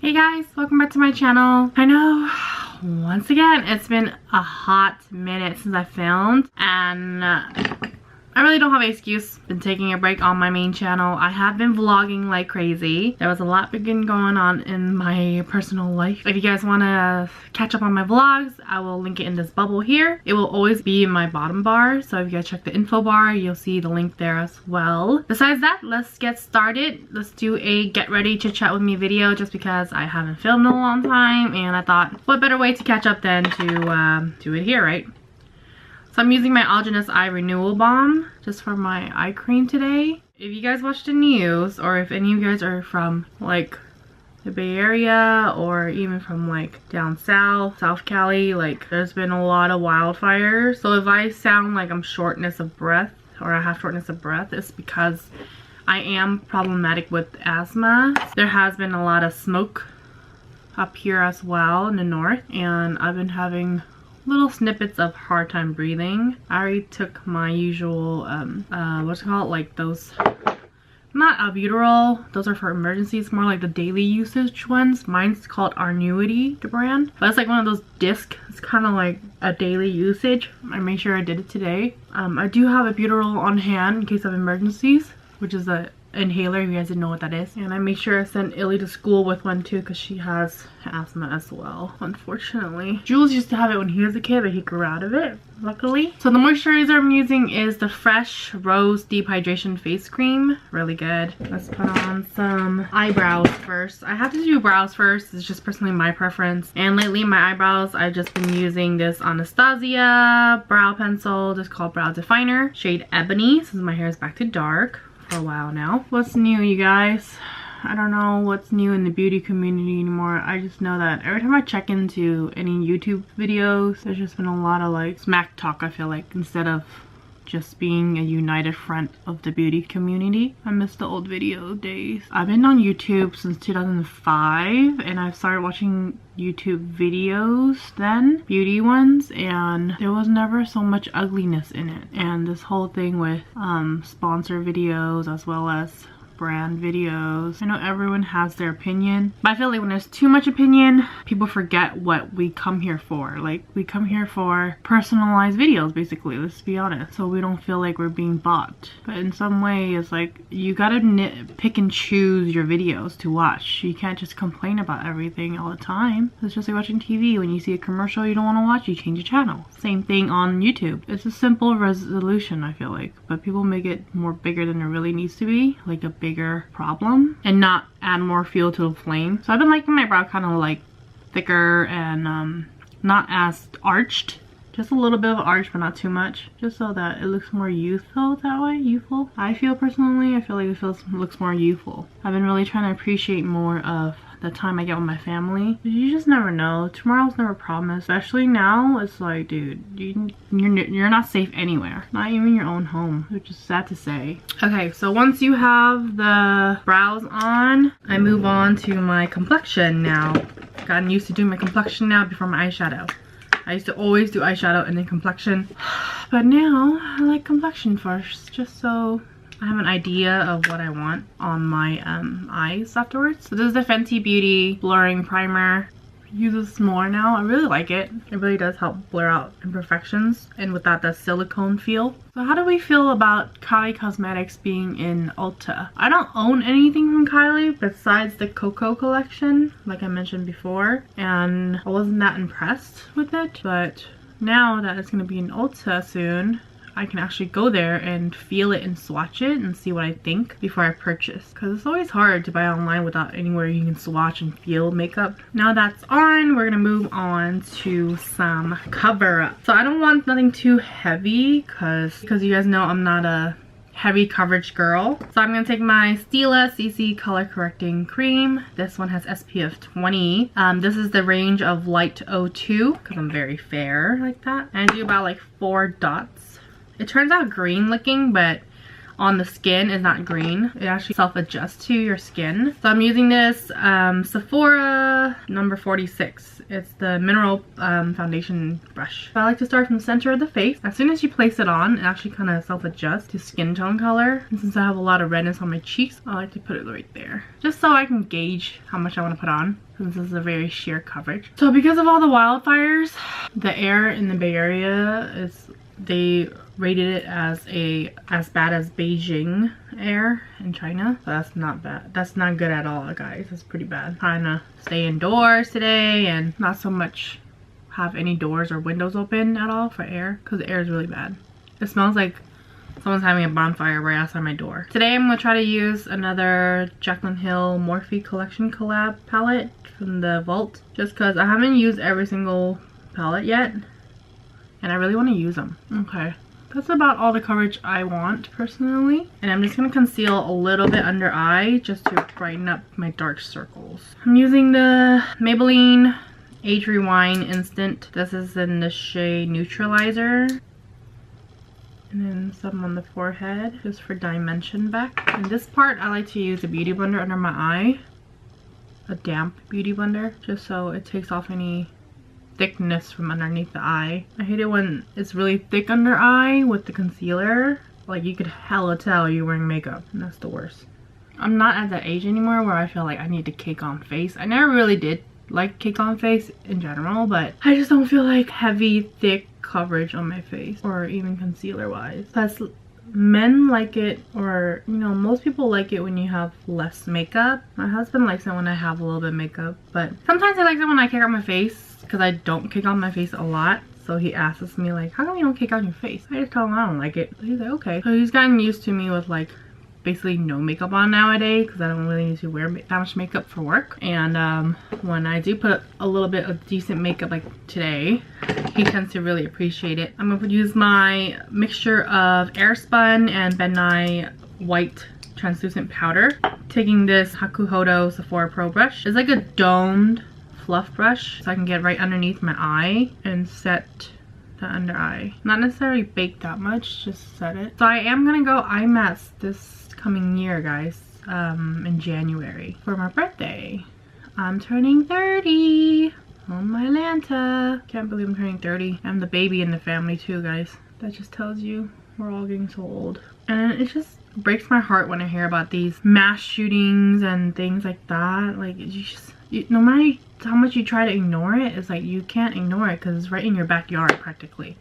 Hey guys, welcome back to my channel. I know, once again, it's been a hot minute since I filmed, and I really don't have an excuse. Been taking a break on my main channel. I have been vlogging like crazy. There was a lot been going on in my personal life. If you guys want to catch up on my vlogs, I will link it in this bubble here. It will always be in my bottom bar, so if you guys check the info bar, you'll see the link there as well. Besides that, let's get started. Let's do a get ready chit chat with me video, just because I haven't filmed in a long time, and I thought what better way to catch up than to do it here, right? So I'm using my Algenist eye renewal balm just for my eye cream today. If you guys watch the news, or if any of you guys are from like the Bay Area or even from like down South Cali, like there's been a lot of wildfires. So if I sound like I'm shortness of breath or I have shortness of breath, it's because I am problematic with asthma. There has been a lot of smoke up here as well in the north, and I've been having little snippets of hard time breathing. I already took my usual what's it called, like those, not albuterol, those are for emergencies, more like the daily usage ones. Mine's called Renewal, the brand, but it's like one of those discs. It's kind of like a daily usage. I made sure I did it today. I do have albuterol on hand in case of emergencies, which is a inhaler, if you guys didn't know what that is. And I made sure I sent Illy to school with one too, because she has asthma as well, unfortunately. Jules used to have it when he was a kid, but he grew out of it, luckily. So the moisturizer I'm using is the Fresh Rose Deep Hydration Face Cream. Really good. Let's put on some eyebrows first. I have to do brows first. It's just personally my preference. And lately my eyebrows, I've just been using this Anastasia brow pencil, just called Brow Definer, shade Ebony, since my hair is back to dark for a while now. What's new, you guys? I don't know what's new in the beauty community anymore. I just know that every time I check into any YouTube videos, there's just been a lot of like smack talk, I feel like, instead of just being a united front of the beauty community. I miss the old video days. I've been on YouTube since 2005, and I've started watching YouTube videos then, beauty ones, and there was never so much ugliness in it. And this whole thing with sponsor videos as well as brand videos, I know everyone has their opinion, but I feel like when there's too much opinion, people forget what we come here for. Like, we come here for personalized videos, basically, let's be honest, so we don't feel like we're being bought. But in some way, it's like you gotta pick and choose your videos to watch. You can't just complain about everything all the time. It's just like watching TV. When you see a commercial you don't want to watch, you change the channel. Same thing on YouTube. It's a simple resolution, I feel like, but people make it more bigger than it really needs to be, like a bigger problem, and not add more fuel to the flame. So I've been liking my brow kind of like thicker and not as arched, just a little bit of arch but not too much, just so that it looks more youthful that way. Youthful, I feel personally. I feel like it looks more youthful. I've been really trying to appreciate more of the time I get with my family. You just never know. Tomorrow's never promised. Especially now, it's like, dude, you're not safe anywhere. Not even your own home, which is sad to say. Okay, so once you have the brows on, I move on to my complexion now. Gotten used to doing my complexion now before my eyeshadow. I used to always do eyeshadow and then complexion, but now I like complexion first, just so I have an idea of what I want on my eyes afterwards. So this is the Fenty Beauty Blurring Primer. I use this more now. I really like it. It really does help blur out imperfections, and with that silicone feel. So how do we feel about Kylie Cosmetics being in Ulta? I don't own anything from Kylie besides the Coco collection, like I mentioned before, and I wasn't that impressed with it. But now that it's going to be in Ulta soon, I can actually go there and feel it and swatch it and see what I think before I purchase, because it's always hard to buy online without anywhere you can swatch and feel makeup. Now that's on, we're gonna move on to some cover up. So I don't want nothing too heavy, because you guys know I'm not a heavy coverage girl. So I'm gonna take my Stila CC color correcting cream. This one has SPF 20. This is the range of light 02, because I'm very fair like that. And I do about like 4 dots. It turns out green looking, but on the skin is not green. It actually self-adjusts to your skin. So I'm using this Sephora number 46. It's the mineral foundation brush. So I like to start from the center of the face. As soon as you place it on, it actually kind of self-adjusts to skin tone color. And since I have a lot of redness on my cheeks, I like to put it right there, just so I can gauge how much I want to put on, since this is a very sheer coverage. So because of all the wildfires, the air in the Bay Area they rated it as bad as Beijing air in China. So that's not bad. That's not good at all, guys. That's pretty bad. Trying to stay indoors today and not so much have any doors or windows open at all for air, because the air is really bad. It smells like someone's having a bonfire right outside my door. Today I'm gonna try to use another Jaclyn Hill Morphe collection collab palette from the vault, just because I haven't used every single palette yet and I really want to use them. Okay, that's about all the coverage I want personally, and I'm just gonna conceal a little bit under eye just to brighten up my dark circles. I'm using the Maybelline Age Rewind Instant. This is in the shade Neutralizer. And then some on the forehead, just for dimension back. And this part, I like to use a beauty blender under my eye. A damp beauty blender, just so it takes off any thickness from underneath the eye. I hate it when it's really thick under eye with the concealer. Like, you could hella tell you're wearing makeup, and that's the worst. I'm not at that age anymore where I feel like I need to cake on face. I never really did like cake on face in general, but I just don't feel like heavy, thick coverage on my face, or even concealer wise. Plus, men like it, or you know, most people like it when you have less makeup. My husband likes it when I have a little bit of makeup, but sometimes he likes it when I cake on my face, because I don't cake on my face a lot. So he asks me like, how come you don't cake on your face? I just tell him I don't like it. He's like, okay. So he's gotten used to me with like basically no makeup on nowadays, because I don't really need to wear that much makeup for work. And when I do put a little bit of decent makeup like today, he tends to really appreciate it. I'm gonna use my mixture of Airspun and Bennye white translucent powder. Taking this Hakuhodo Sephora Pro brush. It's like a domed fluff brush, so I can get right underneath my eye and set the under eye. Not necessarily bake that much, just set it. So I am gonna go eye matte this coming year, guys, in January for my birthday. I'm turning 30. Oh my Lanta. Can't believe I'm turning 30. I'm the baby in the family too, guys. That just tells you we're all getting so old. And it just breaks my heart when I hear about these mass shootings and things like that. Like, no matter how much you try to ignore it, it's like you can't ignore it because it's right in your backyard practically.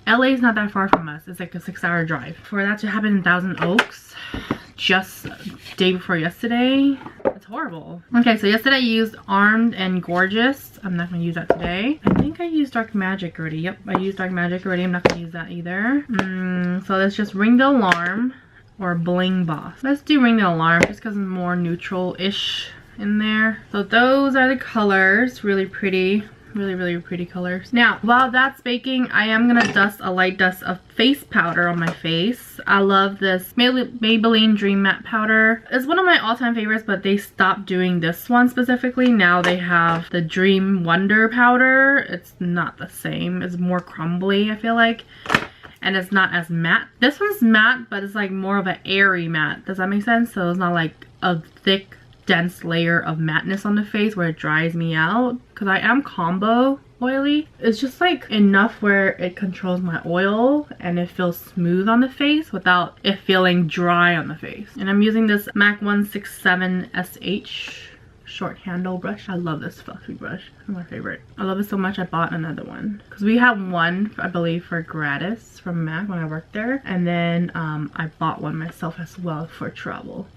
LA is not that far from us. It's like a 6-hour drive. For that to happen in Thousand Oaks just day before yesterday, it's horrible. Okay, so yesterday I used Armed and Gorgeous. I'm not gonna use that today. I think I used Dark Magic already. Yep, I used Dark Magic already. I'm not gonna use that either. So let's just Ring the Alarm or Bling Boss. Let's do Ring the Alarm just because it's more neutral-ish in there. So those are the colors. Really pretty. Really pretty colors. Now, while that's baking, I am gonna dust a light dust of face powder on my face. I love this Maybelline Dream Matte powder. It's one of my all-time favorites, but they stopped doing this one specifically. Now they have the Dream Wonder powder. It's not the same. It's more crumbly, I feel like. And it's not as matte. This one's matte, but it's like more of an airy matte. Does that make sense? So it's not like a thick, dense layer of matteness on the face where it dries me out, because I am combo oily. It's just like enough where it controls my oil and it feels smooth on the face without it feeling dry on the face. And I'm using this MAC 167 SH short handle brush. I love this fluffy brush. It's my favorite. I love it so much I bought another one, because we had one, I believe, for gratis from MAC when I worked there, and then I bought one myself as well for travel.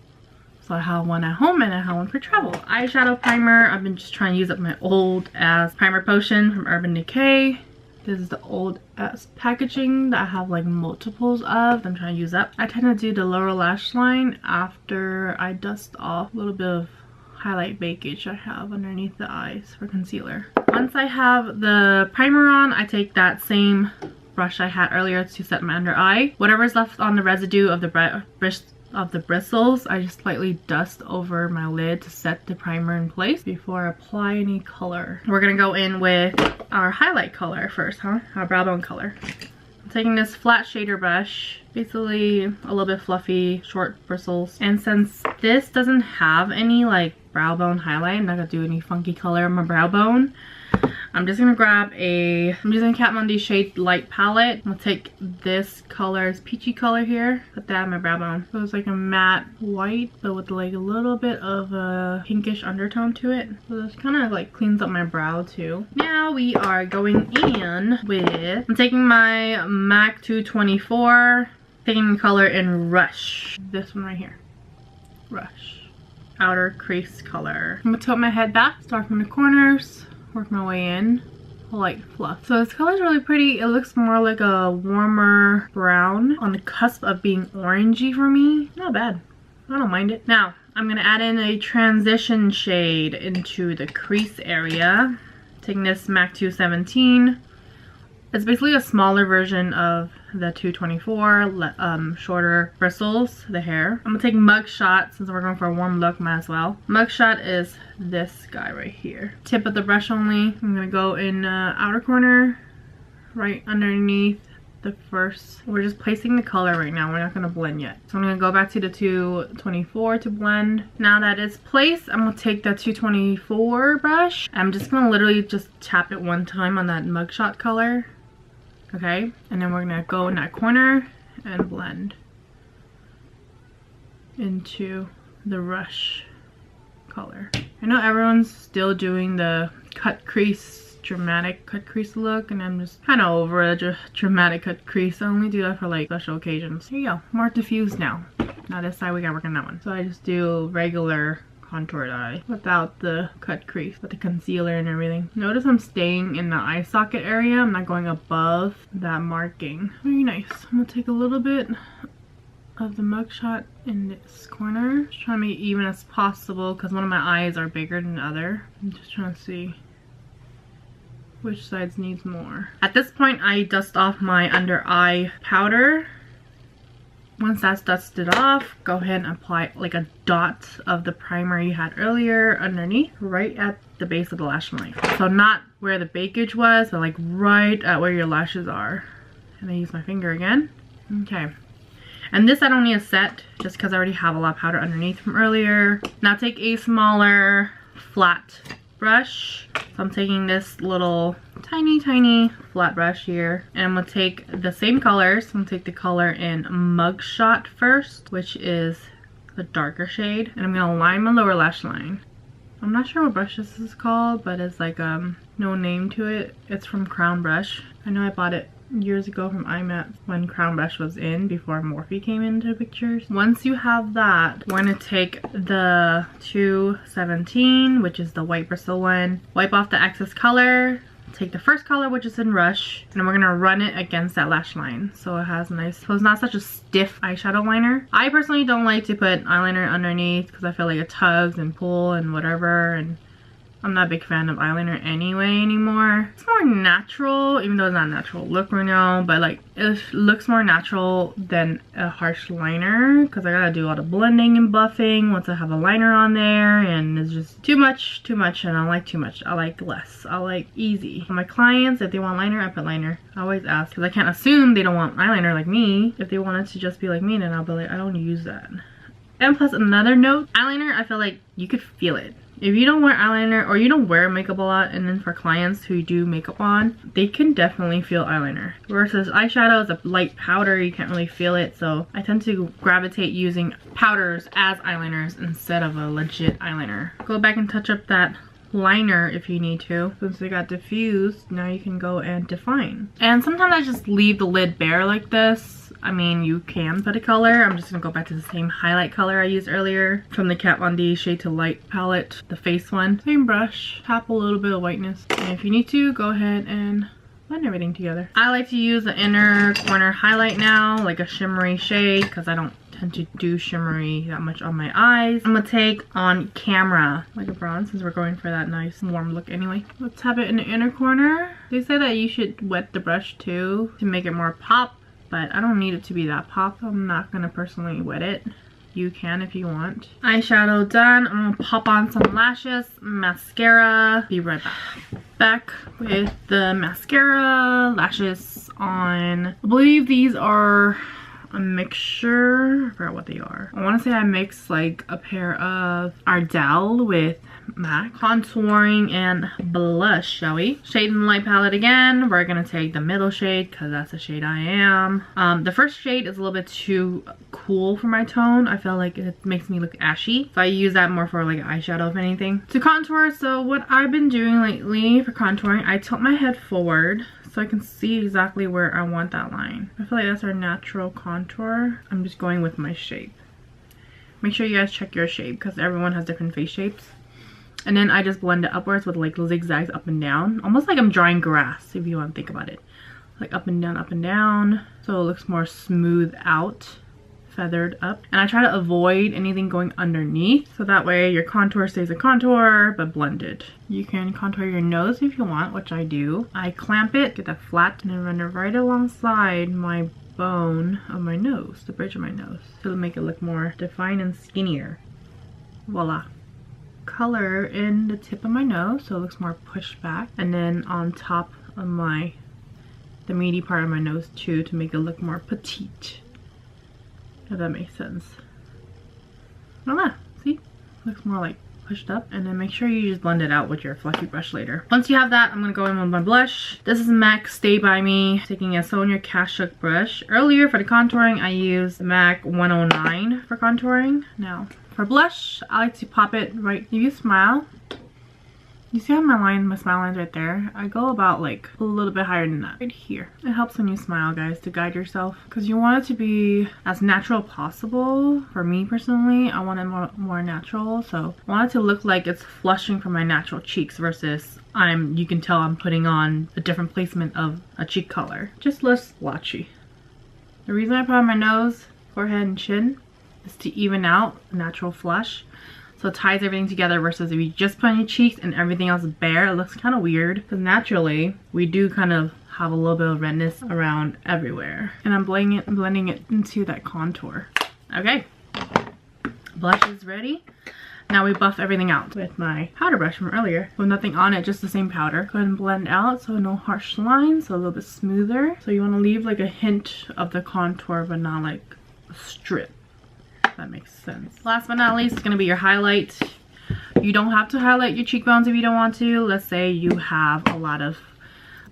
So I have one at home and I have one for travel. Eyeshadow primer. I've been just trying to use up my old ass primer potion from Urban Decay. This is the old ass packaging that I have like multiples of. I'm trying to use up. I tend to do the lower lash line after I dust off a little bit of highlight bakage I have underneath the eyes for concealer. Once I have the primer on, I take that same brush I had earlier to set my under eye. Whatever's left on the residue of the bristles, I just slightly dust over my lid to set the primer in place before I apply any color. We're gonna go in with our highlight color first, huh? Our brow bone color. taking this flat shader brush, basically a little bit fluffy, short bristles. And since this doesn't have any like brow bone highlight, I'm not gonna do any funky color on my brow bone. I'm just gonna grab I'm using KatVonD shade light palette. I'm gonna take this color's peachy color here, put that on my brow bone. So it's like a matte white, but with like a little bit of a pinkish undertone to it. So this kind of like cleans up my brow too. Now we are going in with, I'm taking my MAC 224, taking the color in Rush. This one right here, Rush. Outer crease color. I'm gonna tilt my head back, start from the corners, work my way in, light fluff. So this color is really pretty. It looks more like a warmer brown on the cusp of being orangey for me. Not bad. I don't mind it. Now I'm gonna add in a transition shade into the crease area. Taking this MAC 217. It's basically a smaller version of the 224, shorter bristles, the hair. I'm gonna take Mugshot since we're going for a warm look, might as well. Mugshot is this guy right here. Tip of the brush only. I'm gonna go in outer corner, right underneath the first. We're just placing the color right now. We're not gonna blend yet. So I'm gonna go back to the 224 to blend. Now that it's placed, I'm gonna take the 224 brush. I'm just gonna literally just tap it one time on that Mugshot color. Okay, and then we're gonna go in that corner and blend into the Rush color. I know everyone's still doing the cut crease, dramatic cut crease look, and I'm just kind of over a dramatic cut crease. I only do that for like special occasions. Here you go, more diffused now. Now this side we gotta work on that one. So I just do regular contoured eye without the cut crease, with the concealer and everything. Notice I'm staying in the eye socket area. I'm not going above that marking. Very nice. I'm gonna take a little bit of the Mugshot in this corner. Just trying to make it even as possible because one of my eyes are bigger than the other. I'm just trying to see which sides needs more. At this point, I dust off my under eye powder. Once that's dusted off, go ahead and apply like a dot of the primer you had earlier underneath, right at the base of the lash line. So not where the bakage was, but like right at where your lashes are. And I use my finger again. Okay. And this I don't need to set just because I already have a lot of powder underneath from earlier. Now take a smaller flat brush. So I'm taking this little tiny flat brush here, and I'm gonna take the same colors. I'm gonna take the color in Mugshot first, which is the darker shade, and I'm gonna line my lower lash line. I'm not sure what brush this is called, but it's like no name to it. It's from Crown Brush. I know I bought it years ago from IMAT when Crown Brush was in, before Morphe came into the pictures. Once you have that, we're gonna take the 217, which is the white bristle one, wipe off the excess color, take the first color, which is in Rush, and we're gonna run it against that lash line so it has a nice, so it's not such a stiff eyeshadow liner. I personally don't like to put eyeliner underneath because I feel like it tugs and pull and whatever, and I'm not a big fan of eyeliner anyway anymore. It's more natural, even though it's not a natural look right now, but like it looks more natural than a harsh liner because I gotta do all the blending and buffing once I have a liner on there, and it's just too much, and I don't like too much. I like less. I like easy. For my clients, if they want liner, I put liner. I always ask because I can't assume they don't want eyeliner like me. If they want it to just be like me, then I'll be like, I don't use that. And plus another note, eyeliner, I feel like you could feel it. If you don't wear eyeliner or you don't wear makeup a lot, and then for clients who do makeup on, they can definitely feel eyeliner. Versus eyeshadow is a light powder, you can't really feel it, so I tend to gravitate using powders as eyeliners instead of a legit eyeliner. Go back and touch up that liner if you need to. Since they got diffused, now you can go and define. And sometimes I just leave the lid bare like this. I mean, you can put a color. I'm just gonna go back to the same highlight color I used earlier from the KatVonD Shade to Light palette, the face one. Same brush, tap a little bit of whiteness. And if you need to, go ahead and blend everything together. I like to use the inner corner highlight now, like a shimmery shade, because I don't tend to do shimmery that much on my eyes. I'm gonna take on camera like a bronze since we're going for that nice warm look anyway. Let's have it in the inner corner. They say that you should wet the brush too to make it more pop, but I don't need it to be that pop. I'm not gonna personally wet it. You can if you want. Eyeshadow done. I'm gonna pop on some lashes, mascara. Be right back. Back with the mascara, lashes on. I believe these are a mixture. I forgot what they are. I want to say I mixed like a pair of Ardell with MAC. Contouring and blush, shall we? Shade and light palette again. We're gonna take the middle shade because that's the shade I am. The first shade is a little bit too cool for my tone. I feel like it makes me look ashy, so I use that more for like eyeshadow if anything. To contour, so what I've been doing lately for contouring, I tilt my head forward so I can see exactly where I want that line. I feel like that's our natural contour. I'm just going with my shape. Make sure you guys check your shape because everyone has different face shapes. And then I just blend it upwards with like zigzags up and down. Almost like I'm drawing grass, if you want to think about it. Like up and down. So it looks more smooth out, feathered up. And I try to avoid anything going underneath. So that way your contour stays a contour, but blended. You can contour your nose if you want, which I do. I clamp it, get that flat, and then run it right alongside my bone of my nose, the bridge of my nose. To make it look more defined and skinnier. Voila. Color in the tip of my nose so it looks more pushed back, and then on top of the meaty part of my nose too, to make it look more petite, if that makes sense. Voila, see, looks more like pushed up. And then make sure you just blend it out with your fluffy brush later. Once you have that, I'm gonna go in with my blush. This is MAC Stay By Me, taking a Sonia Kashuk brush. Earlier for the contouring I used MAC 109 for contouring. Now for blush, I like to pop it right. If you smile, you see how my smile line's right there? I go about like a little bit higher than that, right here. It helps when you smile, guys, to guide yourself, because you want it to be as natural as possible. For me personally, I want it more natural, so I want it to look like it's flushing from my natural cheeks versus you can tell I'm putting on a different placement of a cheek color. Just less splotchy. The reason I put on my nose, forehead, and chin is to even out a natural flush, so it ties everything together, versus if you just put on your cheeks and everything else is bare, it looks kind of weird, because naturally we do kind of have a little bit of redness around everywhere. And I'm blending it into that contour. Okay, blush is ready. Now we buff everything out with my powder brush from earlier with nothing on it, just the same powder. Go ahead and blend out so no harsh lines, so a little bit smoother. So you want to leave like a hint of the contour but not like a strip. That makes sense. Last but not least, it's gonna be your highlight. You don't have to highlight your cheekbones if you don't want to. Let's say you have a lot of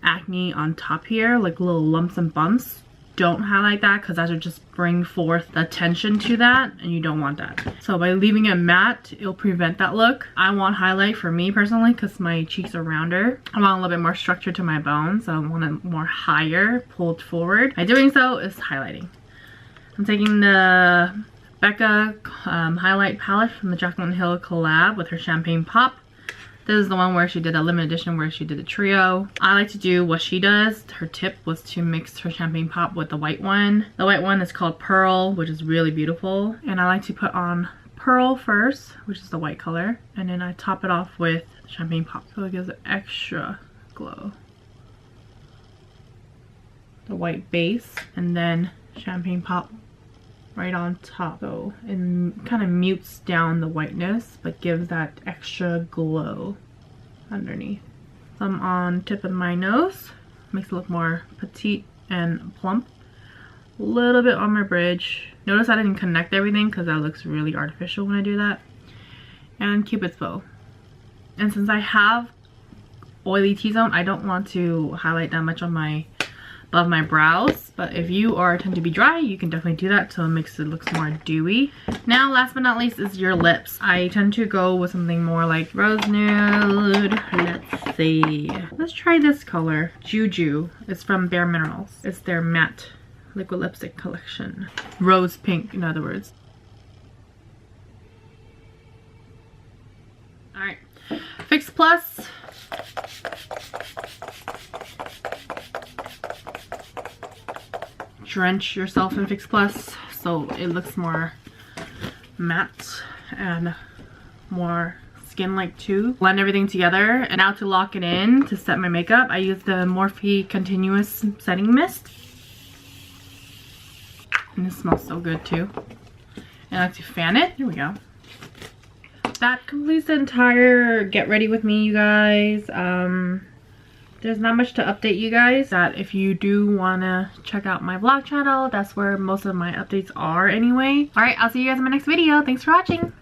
acne on top here, like little lumps and bumps. Don't highlight that, because that would just bring forth the attention to that, and you don't want that. So by leaving it matte, it'll prevent that look. I want highlight for me personally because my cheeks are rounder. I want a little bit more structure to my bones, so I want it more higher, pulled forward. By doing so is highlighting. I'm taking the Becca highlight palette from the Jaclyn Hill collab with her Champagne Pop. This is the one where she did a limited edition where she did a trio. I like to do what she does. Her tip was to mix her Champagne Pop with the white one. The white one is called Pearl, which is really beautiful. And I like to put on Pearl first, which is the white color. And then I top it off with Champagne Pop, so it gives it extra glow. The white base, and then Champagne Pop right on top, so it kind of mutes down the whiteness but gives that extra glow underneath. Some on tip of my nose, makes it look more petite and plump. A little bit on my bridge. Notice I didn't connect everything because that looks really artificial when I do that. And Cupid's bow. And since I have oily T-zone, I don't want to highlight that much on above my brows, but if you tend to be dry, you can definitely do that so it makes it look more dewy. Now last but not least is your lips. I tend to go with something more like rose nude. Let's see, let's try this color, Juju. It's from Bareminerals. It's their matte liquid lipstick collection, rose pink in other words. All right, Fix Plus. Drench yourself in Fix Plus so it looks more matte and more skin-like too. Blend everything together, and now to lock it in to set my makeup, I use the Morphe Continuous Setting Mist. And this smells so good too. And I like to fan it. Here we go. That completes the entire get ready with me, you guys. there's not much to update you guys. That if you do want to check out my vlog channel, that's where most of my updates are anyway. Alright, I'll see you guys in my next video. Thanks for watching.